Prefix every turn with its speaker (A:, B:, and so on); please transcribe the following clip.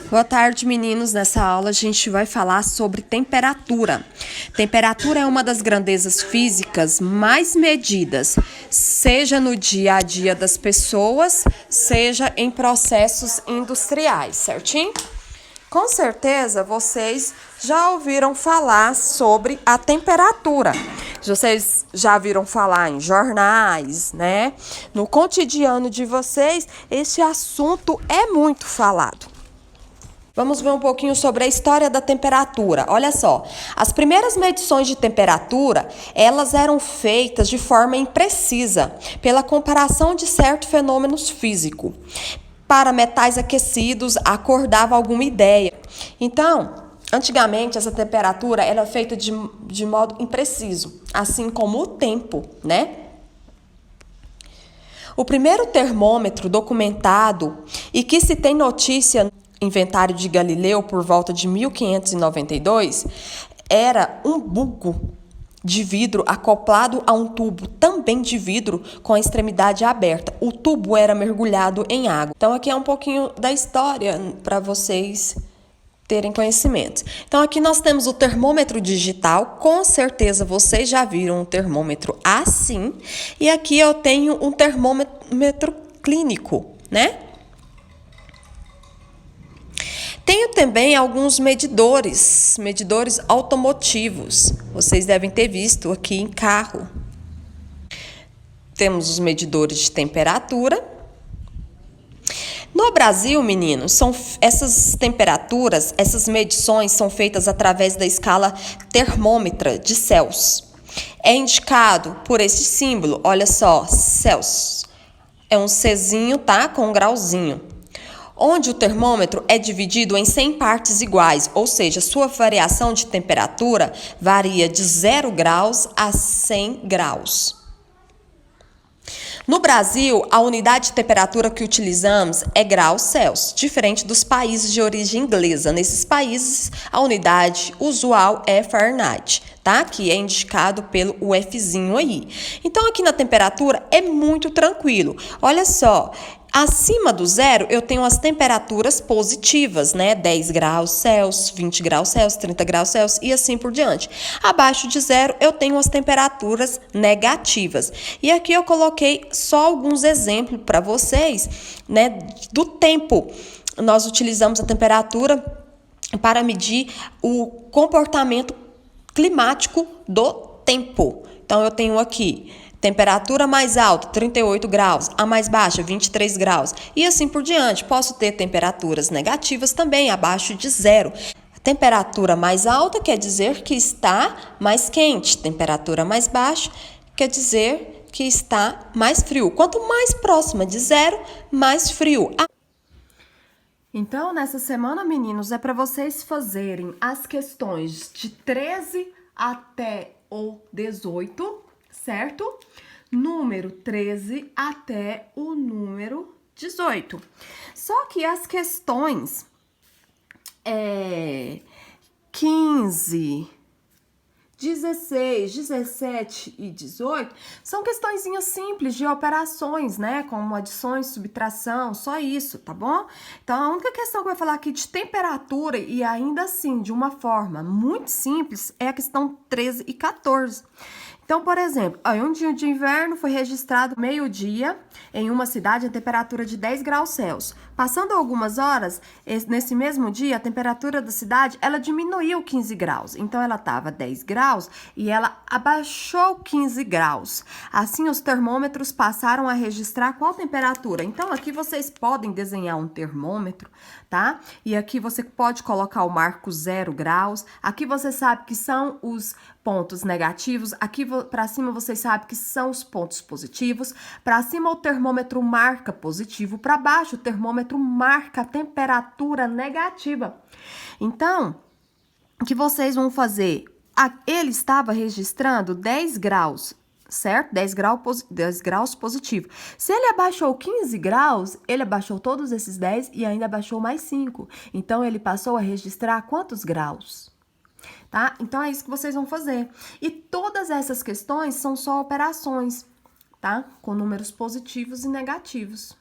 A: Boa tarde, meninos. Nessa aula a gente vai falar sobre temperatura. Temperatura é uma das grandezas físicas mais medidas, seja no dia a dia das pessoas, seja em processos industriais, certinho? Com certeza vocês já ouviram falar sobre a temperatura. Vocês já viram falar em jornais, né? No cotidiano de vocês, esse assunto é muito falado. Vamos ver um pouquinho sobre a história da temperatura. Olha só, as primeiras medições de temperatura, elas eram feitas de forma imprecisa, pela comparação de certos fenômenos físicos. Para metais aquecidos, a cor dava alguma ideia. Então, antigamente, essa temperatura era feita de modo impreciso, assim como o tempo, né? O primeiro termômetro documentado e que se tem notícia inventário de Galileu por volta de 1592, era um bulbo de vidro acoplado a um tubo também de vidro com a extremidade aberta. O tubo era mergulhado em água. Então aqui é um pouquinho da história para vocês terem conhecimento. Então aqui nós temos o termômetro digital, com certeza vocês já viram um termômetro assim, e aqui eu tenho um termômetro clínico, né? Tenho também alguns medidores automotivos. Vocês devem ter visto aqui em carro. Temos os medidores de temperatura. No Brasil, meninos, essas temperaturas, essas medições são feitas através da escala termômetra de Celsius. É indicado por esse símbolo, olha só, Celsius. É um Czinho, tá? Com um grauzinho. Onde o termômetro é dividido em 100 partes iguais, ou seja, sua variação de temperatura varia de 0 graus a 100 graus. No Brasil, a unidade de temperatura que utilizamos é graus Celsius, diferente dos países de origem inglesa. Nesses países, a unidade usual é Fahrenheit, tá? Que é indicado pelo Fzinho aí. Então, aqui na temperatura é muito tranquilo. Olha só. Acima do zero, eu tenho as temperaturas positivas, né? 10 graus Celsius, 20 graus Celsius, 30 graus Celsius e assim por diante. Abaixo de zero, eu tenho as temperaturas negativas. E aqui eu coloquei só alguns exemplos para vocês, né? Do tempo. Nós utilizamos a temperatura para medir o comportamento climático do tempo. Então, eu tenho aqui temperatura mais alta, 38 graus, a mais baixa, 23 graus, e assim por diante. Posso ter temperaturas negativas também, abaixo de zero. Temperatura mais alta quer dizer que está mais quente, temperatura mais baixa quer dizer que está mais frio. Quanto mais próxima de zero, mais frio. Então, nessa semana, meninos, é para vocês fazerem as questões de 13 até o 18, certo? Número 13 até o número 18. Só que as questões 15, 16, 17 e 18 são questõezinhas simples de operações, né? Como adições, subtração, só isso, tá bom? Então, a única questão que eu vou falar aqui de temperatura e ainda assim de uma forma muito simples é a questão 13 e 14. Então, por exemplo, um dia de inverno foi registrado meio-dia em uma cidade a temperatura de 10 graus Celsius. Passando algumas horas, nesse mesmo dia, a temperatura da cidade, ela diminuiu 15 graus. Então, ela estava 10 graus e ela abaixou 15 graus. Assim, os termômetros passaram a registrar qual temperatura? Então, aqui vocês podem desenhar um termômetro, tá? E aqui você pode colocar o marco 0 graus. Aqui você sabe que são os pontos negativos. Aqui para cima vocês sabem que são os pontos positivos. Para cima o termômetro marca positivo, para baixo o termômetro marca a temperatura negativa. Então, o que vocês vão fazer? Ele estava registrando 10 graus, certo? 10 graus positivo. Se ele abaixou 15 graus, ele abaixou todos esses 10 e ainda abaixou mais 5. Então, ele passou a registrar quantos graus? Tá? Então, é isso que vocês vão fazer. E todas essas questões são só operações, tá? Com números positivos e negativos.